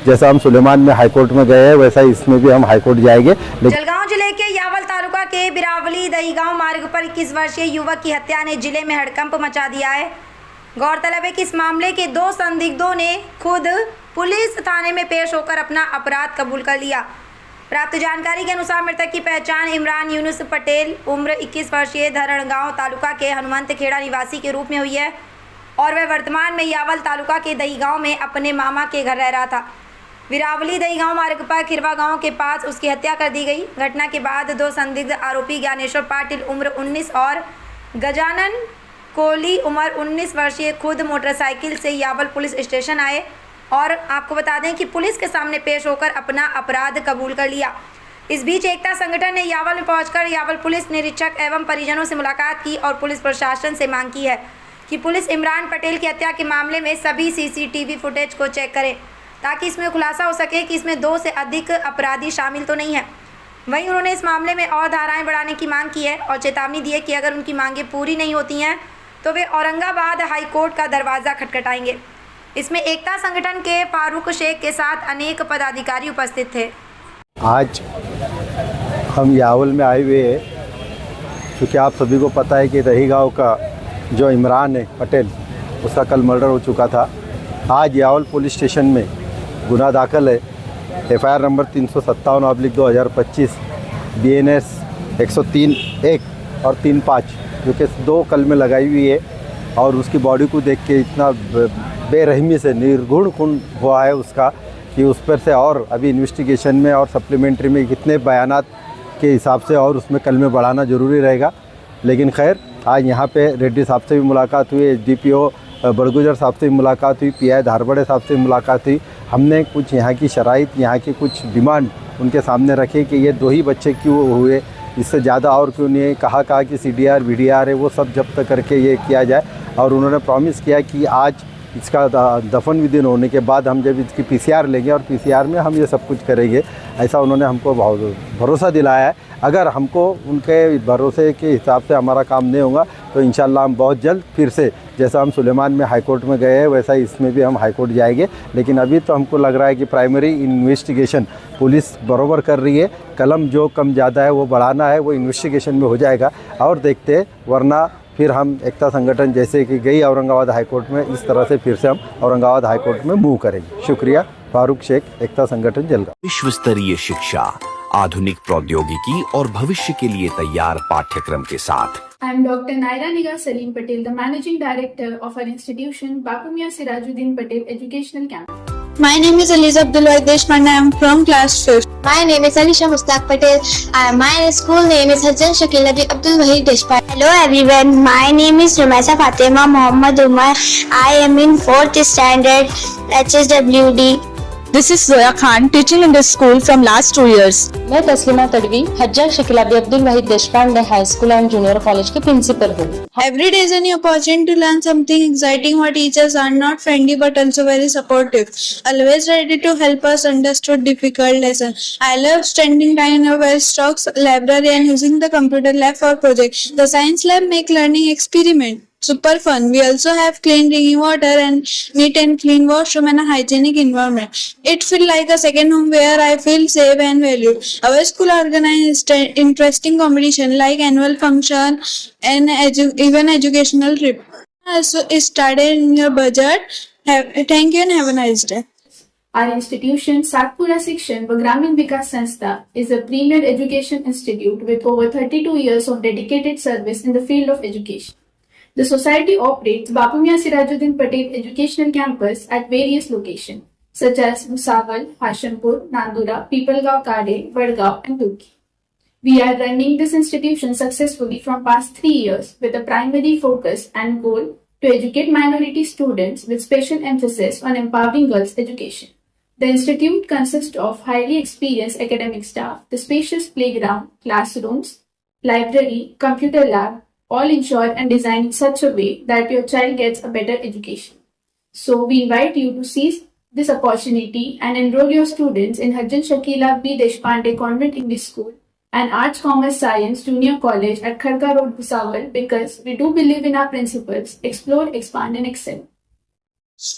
जैसा हम सुलेमान में हाईकोर्ट में गए हैं वैसा इसमें भी हम हाईकोर्ट जाएंगे। जलगांव जिले के यावल तालुका के बिरावली दहीगांव मार्ग पर 21 वर्षीय युवक की हत्या ने जिले में हड़कंप मचा दिया है। गौरतलब है कि इस मामले के 2 संदिग्धों ने खुद पुलिस थाने में पेश होकर अपना अपराध कबूल कर लिया। प्राप्त जानकारी के अनुसार मृतक की पहचान इमरान यूनुस पटेल उम्र 21 वर्षीय धरणगांव तालुका के हनुमंत खेड़ा निवासी के रूप में हुई है और वह वर्तमान में यावल तालुका के दहीगांव में अपने मामा के घर रह रहा था। बिरावली दहीगांव मार्ग पर खिरवा गांव के पास उसकी हत्या कर दी गई। घटना के बाद 2 संदिग्ध आरोपी ज्ञानेश्वर पाटिल उम्र 19 और गजानन कोहली उम्र 19 वर्षीय खुद मोटरसाइकिल से यावल पुलिस स्टेशन आए और आपको बता दें कि पुलिस के सामने पेश होकर अपना अपराध कबूल कर लिया। इस बीच एकता संगठन ने यावल में पहुंचकर यावल पुलिस निरीक्षक एवं परिजनों से मुलाकात की और पुलिस प्रशासन से मांग की है कि पुलिस इमरान पटेल की हत्या के मामले में सभी सीसीटीवी फुटेज को चेक करे ताकि इसमें खुलासा हो सके कि इसमें 2 से अधिक अपराधी शामिल तो नहीं है। वहीं उन्होंने इस मामले में और धाराएं बढ़ाने की मांग की है और चेतावनी दी है कि अगर उनकी मांगें पूरी नहीं होती हैं तो वे औरंगाबाद हाई कोर्ट का दरवाज़ा खटखटाएंगे। इसमें एकता संगठन के फारूक शेख के साथ अनेक पदाधिकारी उपस्थित थे। आज हम यावल में आए हुए हैं क्योंकि आप सभी को पता है कि दहीगांव का जो इमरान है पटेल उसका कल मर्डर हो चुका था। आज यावल पुलिस स्टेशन में गुना दाखिल है। FIR नंबर 357/2025 BNS 103(1) और 3(5) जो कि 2 कलमें लगाई हुई है और उसकी बॉडी को देख के इतना बेरहमी से निर्घुण खून हुआ है उसका कि उस पर से और अभी इन्वेस्टिगेशन में और सप्लीमेंट्री में कितने बयानात के हिसाब से और उसमें कलमे बढ़ाना ज़रूरी रहेगा। लेकिन खैर आज यहाँ पे रेड्डी साहब से भी मुलाकात हुई, SDPO बड़गुजर साहब से भी मुलाकात हुई, PI धारबड़े साहब से भी मुलाकात हुई। हमने कुछ यहाँ की शराइत, यहाँ की कुछ डिमांड उनके सामने रखे कि ये 2 ही बच्चे क्यों हुए, इससे ज़्यादा और क्यों नहीं है। कहा कि CDR VDR है वो सब जब्त करके ये किया जाए और उन्होंने प्रॉमिस किया कि आज इसका दफन विधि होने के बाद हम जब इसकी PCR लेंगे और PCR में हम ये सब कुछ करेंगे, ऐसा उन्होंने हमको भरोसा दिलाया है। अगर हमको उनके भरोसे के हिसाब से हमारा काम नहीं होगा तो इंशाल्लाह हम बहुत जल्द फिर से जैसा हम सुलेमान में हाईकोर्ट में गए हैं वैसा इसमें भी हम हाईकोर्ट जाएंगे। लेकिन अभी तो हमको लग रहा है कि प्राइमरी इन्वेस्टिगेशन पुलिस बरोबर कर रही है। कलम जो कम ज़्यादा है वो बढ़ाना है, वो इन्वेस्टिगेशन में हो जाएगा और देखते हैं, वरना फिर हम एकता संगठन जैसे कि गई औरंगाबाद हाईकोर्ट में इस तरह से फिर से हम औरंगाबाद हाईकोर्ट में मूव करेंगे। शुक्रिया। फारूक शेख, एकता संगठन, जलगांव। विश्व स्तरीय शिक्षा, आधुनिक प्रौद्योगिकी और भविष्य के लिए तैयार पाठ्यक्रम के साथ। I am Dr. Naira Nigar Salim Patel, the Managing Director of our institution, Bapu Mia Sirajuddin Patel Educational Campus. My name is Eliza Abdulwahid Deshpande. I am from class 5th. My name is Alisha Mustaq Patel. My school name is Hajjan Shakil Abi Abdul Wahid Deshpande. Hello everyone, my name is Rumaisa Fatima Muhammad Umar. I am in 4th standard HSWD. This is Zoya Khan, teaching in this school from last 2 years. मैं Taslima Tadvi Hajja Shakeel Abi Abdul Waheed Deshpande high school and junior college के principal हूँ। Every day is a new opportunity to learn something exciting. Our teachers are not friendly but also very supportive. Always ready to help us understand difficult lessons. I love spending time in our stocks library and using the computer lab for projects. The science lab make learning experiment super fun. We also have clean drinking water and neat and clean washroom and a hygienic environment. It feels like a second home where I feel safe and valued. Our school organized interesting competition like annual function and even educational trip. So started in your budget. Thank you and have a nice day. Our institution, Satpura Shikshan Gramin Vikas Sanstha, is a premier education institute with over 32 years of dedicated service in the field of education. The society operates Bapu Mia Sirajuddin Patel Educational Campus at various locations such as Bhusawal, Hashimpur, Nandura, Pipalgaon, Kade, Vadgaon and Turki. We are running this institution successfully from past 3 years with a primary focus and goal to educate minority students with special emphasis on empowering girls' education. The institute consists of highly experienced academic staff, the spacious playground, classrooms, library, computer lab, all ensured and designed in such a way that your child gets a better education. So we invite you to seize this opportunity and enroll your students in Hajjan Shakila B. Deshpande Convent English School and Arts Commerce Science Junior College at Kharka Road, Bhusawal, because we do believe in our principles, explore, expand and excel.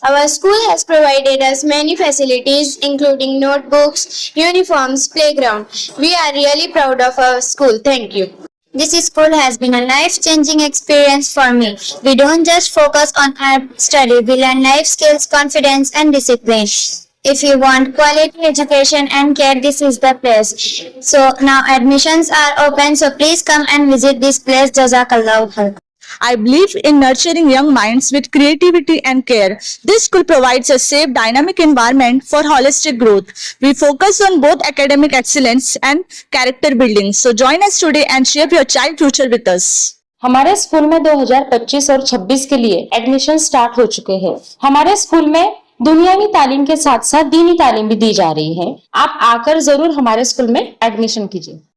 Our school has provided us many facilities, including notebooks, uniforms, playground. We are really proud of our school. Thank you. This school has been a life-changing experience for me. We don't just focus on our study, we learn life skills, confidence, and discipline. If you want quality education and care, this is the place. So now admissions are open, so please come and visit this place. Jazakallah khair. I believe in nurturing young minds with creativity and care. This school provides a safe, dynamic environment for holistic growth. We focus on both academic excellence and character building. So join us today and shape your child future with us. हमारे school में 2025 और 26 के लिए admission start हो चुके हैं। हमारे school में दुनियावी तालीम के साथ साथ दीनी तालीम भी दी जा रही है। आप आकर जरूर हमारे स्कूल में एडमिशन कीजिए।